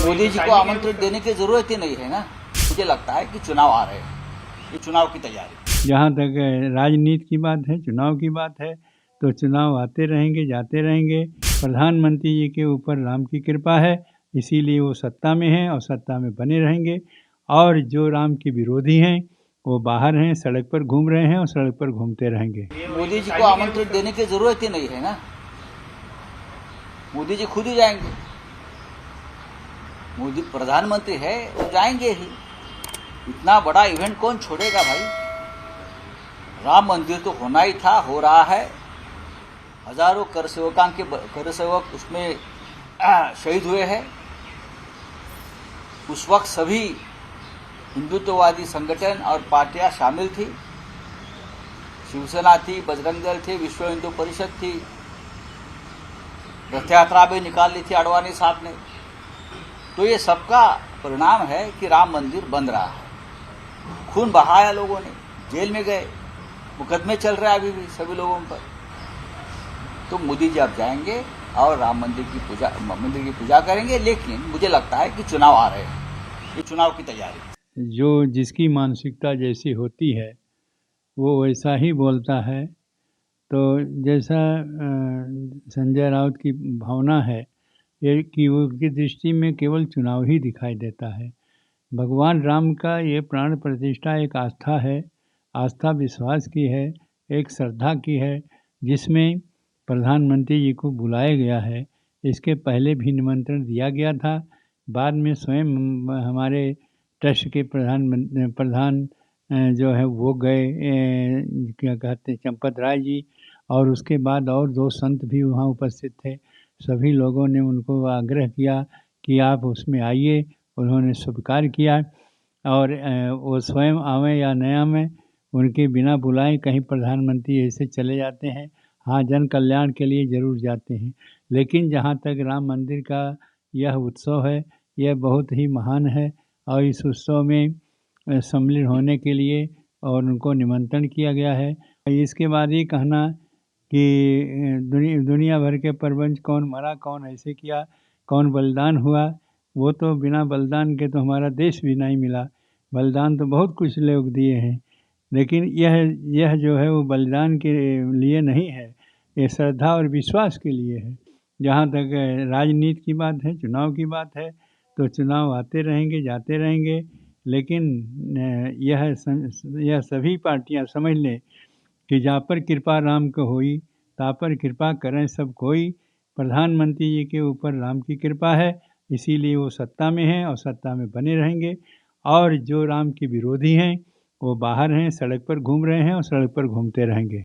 मोदी जी को आमंत्रण देने की जरूरत ही नहीं है ना। मुझे लगता है कि चुनाव आ रहे हैं, ये चुनाव की तैयारी। जहाँ तक राजनीति की बात है, चुनाव की बात है, तो चुनाव आते रहेंगे, जाते रहेंगे। प्रधानमंत्री जी के ऊपर राम की कृपा है, इसीलिए वो सत्ता में हैं और सत्ता में बने रहेंगे। और जो राम के विरोधी हैं वो बाहर हैं, सड़क पर घूम रहे हैं और सड़क पर घूमते रहेंगे। मोदी जी को आमंत्रण देने की जरूरत ही नहीं है ना। मोदी जी खुद ही जाएंगे। मोदी प्रधानमंत्री है, वो जाएंगे ही। इतना बड़ा इवेंट कौन छोड़ेगा भाई। राम मंदिर तो होना ही था, हो रहा है। हजारों कर सेवक उसमें शहीद हुए हैं। उस वक्त सभी हिंदुत्ववादी संगठन और पार्टियां शामिल थी। शिवसेना थी, बजरंग दल थी, विश्व हिंदू परिषद थी। रथ यात्रा भी निकाल ली थी आडवाणी साहब ने। तो ये सबका परिणाम है कि राम मंदिर बन रहा है। खून बहाया लोगों ने, जेल में गए, मुकदमे चल रहे हैं अभी भी सभी लोगों पर। तो मोदी जी अब जाएंगे और राम मंदिर की पूजा करेंगे। लेकिन मुझे लगता है कि चुनाव आ रहे हैं, ये चुनाव की तैयारी। जो जिसकी मानसिकता जैसी होती है वो वैसा ही बोलता है। तो जैसा संजय राउत की भावना है ये कि वो उनकी दृष्टि में केवल चुनाव ही दिखाई देता है। भगवान राम का ये प्राण प्रतिष्ठा एक आस्था है, आस्था विश्वास की है, एक श्रद्धा की है, जिसमें प्रधानमंत्री जी को बुलाया गया है। इसके पहले भी निमंत्रण दिया गया था। बाद में स्वयं हमारे ट्रस्ट के प्रधान जो है वो गए, क्या कहते हैं, चंपत राय जी, और उसके बाद और 2 संत भी वहाँ उपस्थित थे। सभी लोगों ने उनको आग्रह किया कि आप उसमें आइए। उन्होंने स्वीकार किया और वो स्वयं आवें या न आवें, उनके बिना बुलाए कहीं प्रधानमंत्री ऐसे चले जाते हैं। हाँ, जन कल्याण के लिए ज़रूर जाते हैं। लेकिन जहाँ तक राम मंदिर का यह उत्सव है, यह बहुत ही महान है और इस उत्सव में सम्मिलित होने के लिए और उनको निमंत्रण किया गया है। इसके बाद ये कहना कि दुनिया भर के प्रपंच कौन मरा, कौन ऐसे किया, कौन बलिदान हुआ, वो तो बिना बलिदान के तो हमारा देश भी नहीं मिला। बलिदान तो बहुत कुछ लोग दिए हैं, लेकिन यह जो है वो बलिदान के लिए नहीं है, ये श्रद्धा और विश्वास के लिए है। जहाँ तक राजनीति की बात है, चुनाव की बात है, तो चुनाव आते रहेंगे, जाते रहेंगे। लेकिन यह सभी पार्टियां समझ लें कि जा पर कृपा राम को होई, ता पर कृपा करें सब कोई। प्रधानमंत्री जी के ऊपर राम की कृपा है, इसीलिए वो सत्ता में हैं और सत्ता में बने रहेंगे। और जो राम के विरोधी हैं वो बाहर हैं, सड़क पर घूम रहे हैं और सड़क पर घूमते रहेंगे।